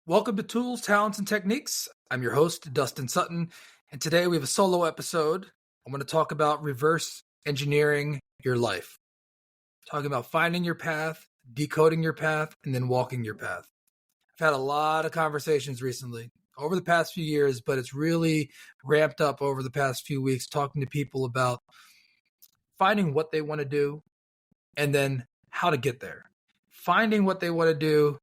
Welcome to Tools, Talents, and Techniques. I'm your host, Dustin Sutton, and today we have a solo episode. I'm going to talk about reverse engineering your life. Talking about finding your path, decoding your path, and then walking your path. I've had a lot of conversations recently over the past few years, but it's really ramped up over the past few weeks talking to people about finding what they want to do and then how to get there. Finding what they want to do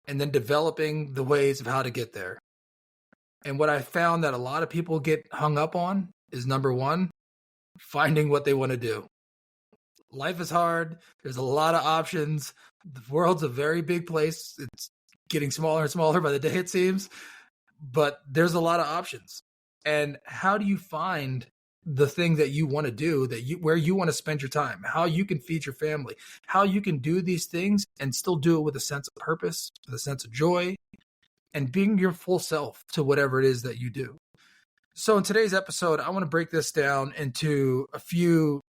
and then developing the ways of how to get there. And what I found that a lot of people get hung up on is number one, finding what they want to do. Life is hard. There's a lot of options. The world's a very big place. It's getting smaller and smaller by the day, it seems. But there's a lot of options. And how do you find the thing that you want to do, where you want to spend your time, how you can feed your family, how you can do these things and still do it with a sense of purpose, with a sense of joy, and being your full self to whatever it is that you do. So in today's episode, I want to break this down into a few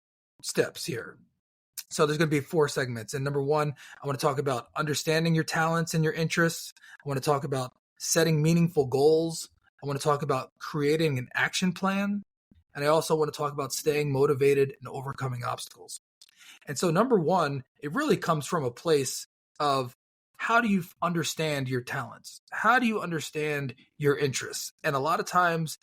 steps here. So there's going to be 4 segments. And number 1, I want to talk about understanding your talents and your interests. I want to talk about setting meaningful goals. I want to talk about creating an action plan. And I also want to talk about staying motivated and overcoming obstacles. And so number 1, it really comes from a place of how do you understand your talents? How do you understand your interests? And a lot of times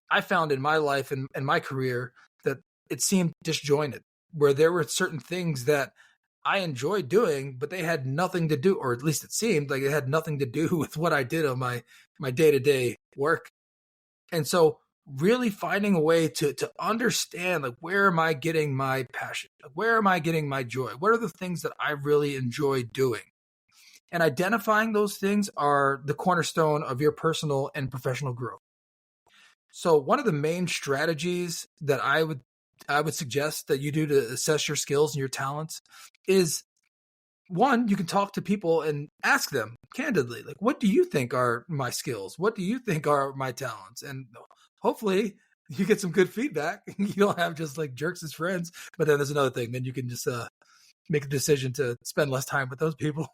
I found in my life and my career that it seemed disjointed, where there were certain things that I enjoyed doing, but they had nothing to do, or at least it seemed like it had nothing to do with what I did on my day-to-day work. And so really finding a way to understand, like, where am I getting my passion? Where am I getting my joy? What are the things that I really enjoy doing? And identifying those things are the cornerstone of your personal and professional growth. So one of the main strategies that I would suggest that you do to assess your skills and your talents is, one, you can talk to people and ask them candidly, like, what do you think are my skills? What do you think are my talents? And hopefully you get some good feedback. You don't have just like jerks as friends. But then there's another thing. Then you can just make a decision to spend less time with those people.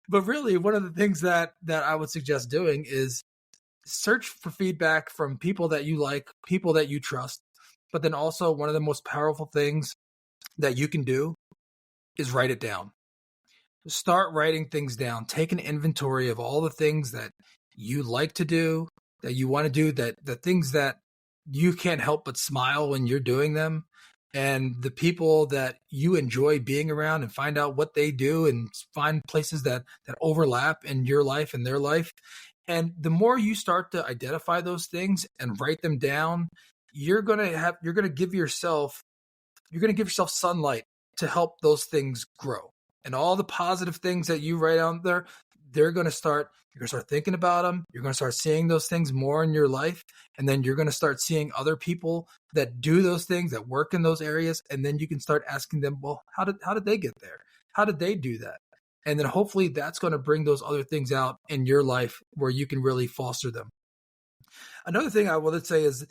But really, one of the things that I would suggest doing is search for feedback from people that you like, people that you trust. But then also one of the most powerful things that you can do is write it down. Start writing things down. Take an inventory of all the things that you like to do, that you want to do, that the things that you can't help but smile when you're doing them, and the people that you enjoy being around, and find out what they do and find places that overlap in your life and their life. And the more you start to identify those things and write them down, you're going to give yourself sunlight to help those things grow. And all the positive things that you write out there, you're going to start thinking about them. You're going to start seeing those things more in your life. And then you're going to start seeing other people that do those things, that work in those areas. And then you can start asking them, well, how did they get there? How did they do that? And then hopefully that's going to bring those other things out in your life where you can really foster them. Another thing I would say is,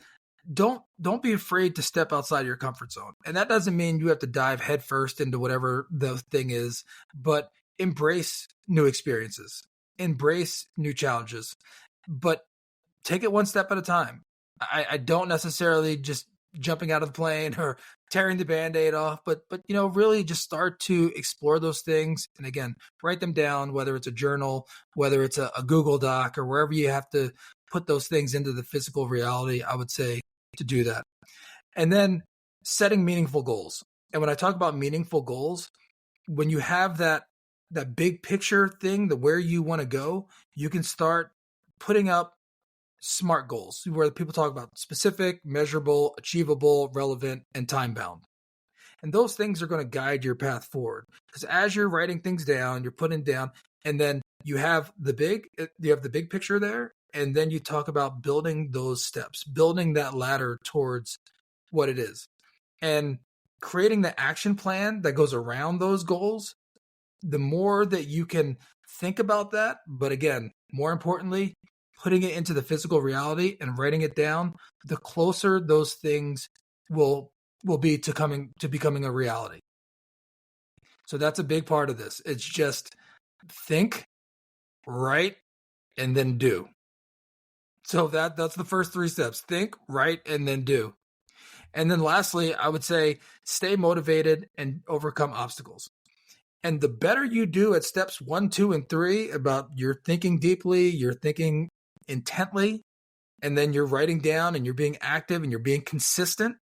don't be afraid to step outside your comfort zone. And that doesn't mean you have to dive headfirst into whatever the thing is, but embrace new experiences, embrace new challenges, but take it one step at a time. I don't necessarily just jumping out of the plane or tearing the Band-Aid off, but really just start to explore those things. And again, write them down, whether it's a journal, whether it's a Google Doc, or wherever you have to put those things into the physical reality. I would say to do that. And then setting meaningful goals. And when I talk about meaningful goals, when you have that big picture thing, the where you want to go, you can start putting up SMART goals, where people talk about specific, measurable, achievable, relevant, and time bound. And those things are going to guide your path forward. Because as you're writing things down, you're putting down, and then you have the big picture there. And then you talk about building those steps, building that ladder towards what it is, and creating the action plan that goes around those goals. The more that you can think about that, but again, more importantly, putting it into the physical reality and writing it down, the closer those things will be to becoming a reality. So that's a big part of this. It's just think, write, and then do. So that's the first 3 steps. Think, write, and then do. And then lastly, I would say stay motivated and overcome obstacles. And the better you do at steps 1, 2, and 3 about you're thinking deeply, you're thinking intently, and then you're writing down and you're being active and you're being consistent,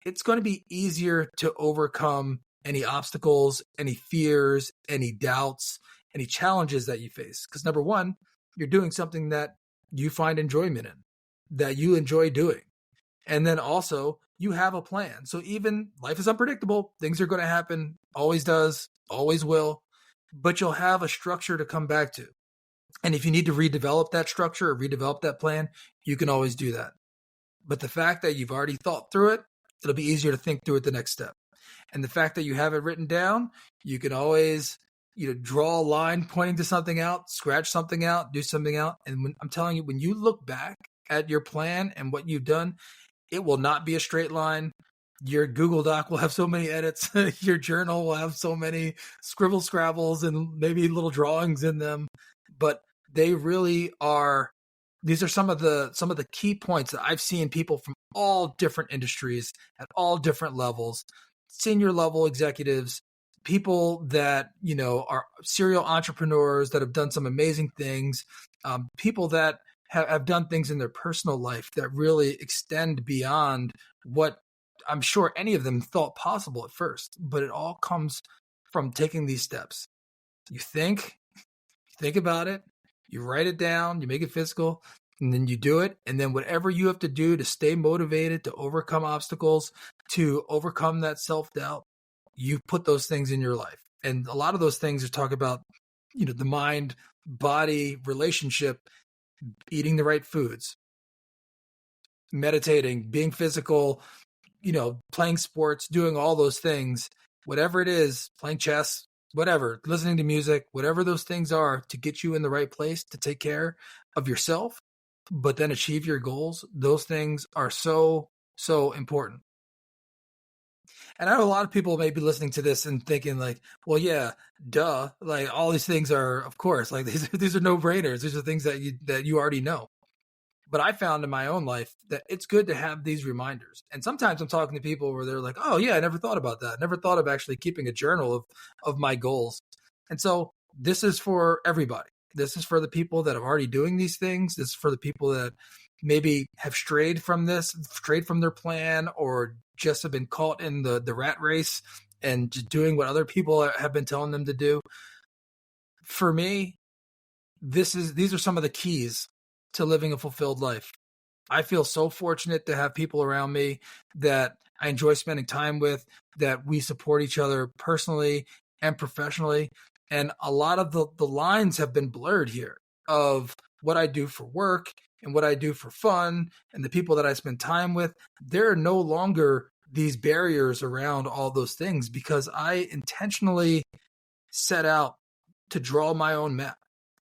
it's going to be easier to overcome any obstacles, any fears, any doubts, any challenges that you face. Because number one, you're doing something that you find enjoyment in, that you enjoy doing. And then also you have a plan. So even life is unpredictable. Things are going to happen, always does, always will, but you'll have a structure to come back to. And if you need to redevelop that structure or redevelop that plan, you can always do that. But the fact that you've already thought through it, it'll be easier to think through it the next step. And the fact that you have it written down, you can always, draw a line pointing to something out, scratch something out, do something out. And I'm telling you, when you look back at your plan and what you've done, it will not be a straight line. Your Google Doc will have so many edits. Your journal will have so many scrabbles and maybe little drawings in them. But they really are. These are some of the key points that I've seen people from all different industries at all different levels, senior level executives, people that are serial entrepreneurs that have done some amazing things, people that have done things in their personal life that really extend beyond what I'm sure any of them thought possible at first. But it all comes from taking these steps. You think about it, you write it down, you make it physical, and then you do it. And then whatever you have to do to stay motivated, to overcome obstacles, to overcome that self-doubt, you put those things in your life. And a lot of those things are talk about, the mind, body, relationship, eating the right foods, meditating, being physical, playing sports, doing all those things, whatever it is, playing chess, whatever, listening to music, whatever those things are to get you in the right place to take care of yourself, but then achieve your goals. Those things are so, so important. And I know a lot of people may be listening to this and thinking like, well, yeah, duh. Like all these things are, of course, like these are no brainers. These are things that you already know. But I found in my own life that it's good to have these reminders. And sometimes I'm talking to people where they're like, oh yeah, I never thought about that. I never thought of actually keeping a journal of my goals. And so this is for everybody. This is for the people that are already doing these things. This is for the people that maybe have strayed from their plan, or just have been caught in the rat race and just doing what other people have been telling them to do. For me, these are some of the keys to living a fulfilled life. I feel so fortunate to have people around me that I enjoy spending time with, that we support each other personally and professionally. And a lot of the lines have been blurred here of what I do for work and what I do for fun and the people that I spend time with. There are no longer these barriers around all those things because I intentionally set out to draw my own map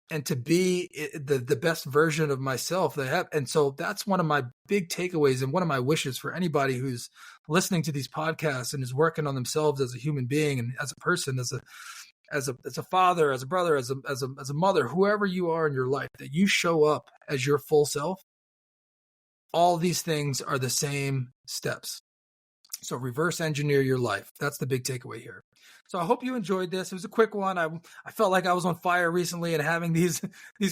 and to be the best version of myself that I have. And so that's one of my big takeaways and one of my wishes for anybody who's listening to these podcasts and is working on themselves as a human being and as a person, as a father, as a brother, as a mother, whoever you are in your life, that you show up as your full self. All these things are the same steps. So reverse engineer your life. That's the big takeaway here. So I hope you enjoyed this. It was a quick one. I felt like I was on fire recently and having these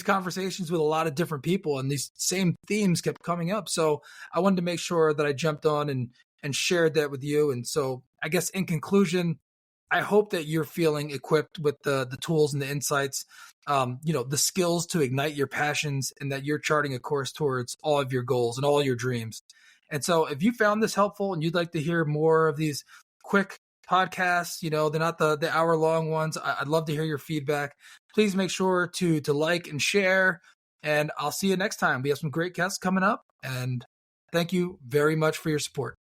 conversations with a lot of different people, and these same themes kept coming up. So I wanted to make sure that I jumped on and shared that with you. And so I guess in conclusion, I hope that you're feeling equipped with the tools and the insights, the skills to ignite your passions, and that you're charting a course towards all of your goals and all your dreams. And so if you found this helpful and you'd like to hear more of these quick podcasts, they're not the hour-long ones. I'd love to hear your feedback. Please make sure to like and share, and I'll see you next time. We have some great guests coming up, and thank you very much for your support.